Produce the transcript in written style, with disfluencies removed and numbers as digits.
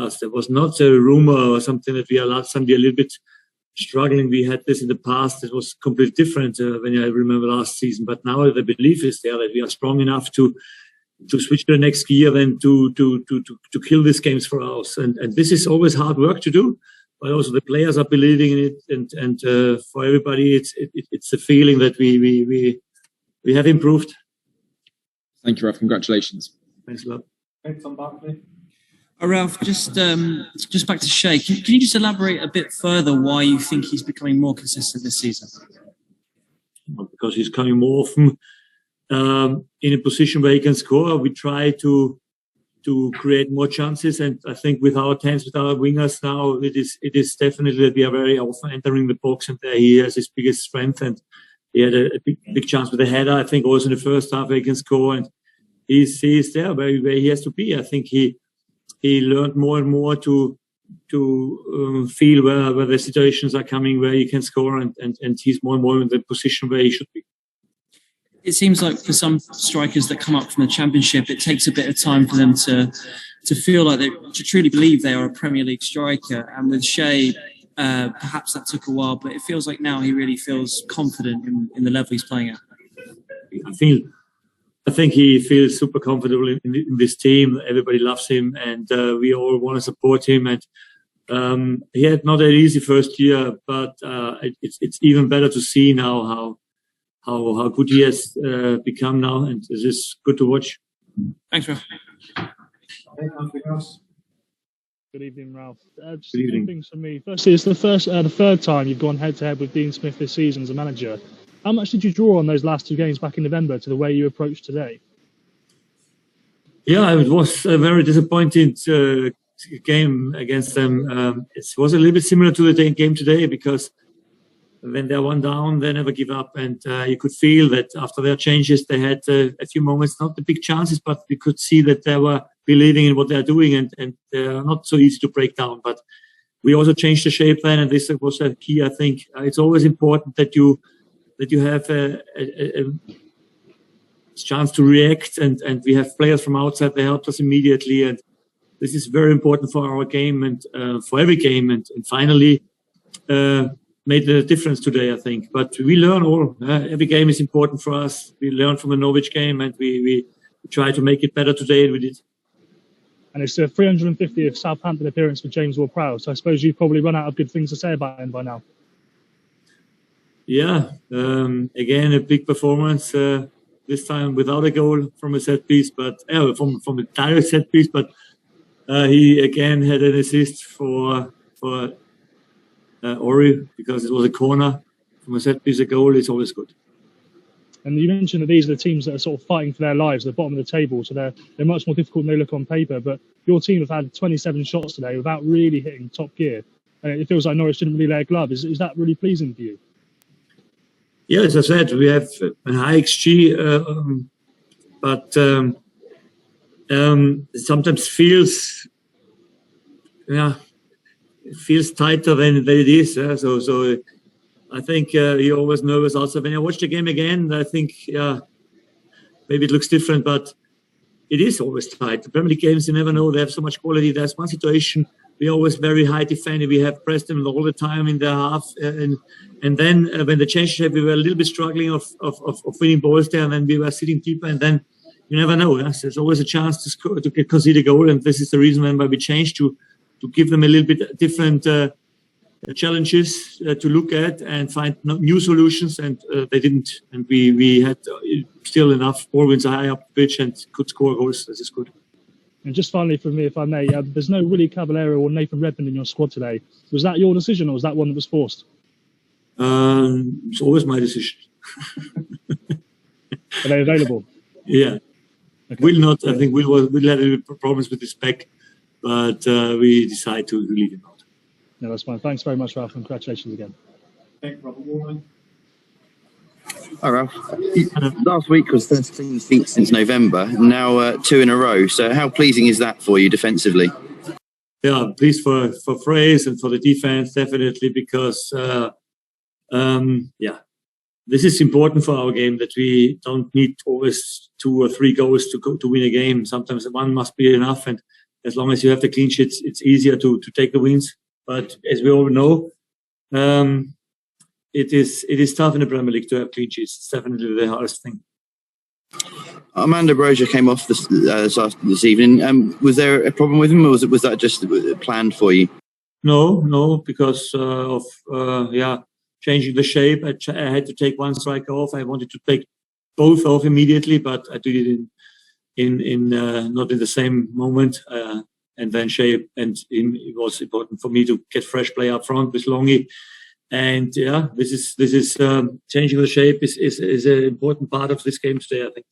us. There was not a rumor or something that we are suddenly a little bit struggling. We had this in the past. It was completely different when I remember last season. But now the belief is there that we are strong enough to switch to the next gear and to kill these games for us. And this is always hard work to do. But also the players are believing in it, and for everybody, it's a feeling that we have improved. Thank you, Ralph. Congratulations. Thanks a lot. Thanks, Barkley. Ralph, just back to Shay. Can you just elaborate a bit further why you think he's becoming more consistent this season? Because he's coming more often in a position where he can score. We try to create more chances, and I think with our tens, with our wingers now, it is definitely that we are very often entering the box, and there he has his biggest strength. And he had a big chance with a header. I think also in the first half where he can score, and he's there where he has to be. I think he learned more and more to feel where the situations are coming, where he can score, and he's more and more in the position where he should be. It seems like for some strikers that come up from the Championship, it takes a bit of time for them to feel like to truly believe they are a Premier League striker. And with Shay, perhaps that took a while, but it feels like now he really feels confident in the level he's playing at. I think he feels super comfortable in this team. Everybody loves him, and we all want to support him. And he had not an easy first year, but it's even better to see now how good he has become now, and this is good to watch. Thanks, Ralph. Good evening, Ralph. Just Good evening. 2 things from me. Firstly, it's the third time you've gone head-to-head with Dean Smith this season as a manager. How much did you draw on those last 2 games back in November to the way you approached today? Yeah, it was a very disappointing game against them. It was a little bit similar to the game today, because when they're one down, they never give up. And you could feel that after their changes, they had a few moments, not the big chances, but we could see that they were believing in what they're doing, and they're not so easy to break down. But we also changed the shape then, and this was a key, I think. It's always important that you have a chance to react, and we have players from outside. They helped us immediately, and this is very important for our game and for every game. And finally, made a difference today, I think. But we learn all. Every game is important for us. We learned from the Norwich game, and we try to make it better today, and we did. And it's the 350th Southampton appearance for James Ward-Prowse. So I suppose you've probably run out of good things to say about him by now. Yeah, again, a big performance, this time without a goal from a set piece, but from a direct set piece. But he again had an assist for Ori, because it was a corner from a set piece. A goal is always good. And you mentioned that these are the teams that are sort of fighting for their lives at the bottom of the table, so they're much more difficult than they look on paper. But your team have had 27 shots today without really hitting top gear. It feels like Norwich didn't really lay a glove. Is that really pleasing for you? Yeah, as I said, we have a high XG, but sometimes feels tighter than it is. So I think you're always nervous. Also, when I watch the game again, I think maybe it looks different, but it is always tight. The Premier League games, you never know. They have so much quality. There's one situation. We're always very high defending. We have pressed them all the time in their half. And then when they changed shape, we were a little bit struggling of winning balls there. And then we were sitting deeper. And then you never know. Yes? There's always a chance to score, to concede a goal. And this is the reason why we changed to give them a little bit different challenges to look at and find new solutions. And they didn't. And we had still enough ball wins high up the pitch and could score goals. This is good. And just finally from me, if I may, there's no Willie Caballero or Nathan Redmond in your squad today. Was that your decision, or was that one that was forced? It's always my decision. Are they available? Yeah. Okay. Will not. I think we'll have problems with his back, but we decide to leave him out. No, that's fine. Thanks very much, Ralph, and congratulations again. Thank you, Robert Warman. Hi, Ralph. Last week was 13 feet since November, now 2 in a row. So how pleasing is that for you defensively? Yeah, pleased for Fraser and for the defense, definitely, because this is important for our game, that we don't need always 2 or 3 goals to win a game. Sometimes one must be enough, and as long as you have the clean sheets, it's easier to take the wins. But as we all know, it is tough in the Premier League to have clean sheets. It's definitely the hardest thing. Armando Broja came off this evening. Was there a problem with him, or was that just planned for you? No, because of changing the shape. I had to take one striker off. I wanted to take both off immediately, but I did it in not in the same moment. And then shape, and it was important for me to get fresh play up front with Longy. And this is changing the shape is an important part of this game today, I think.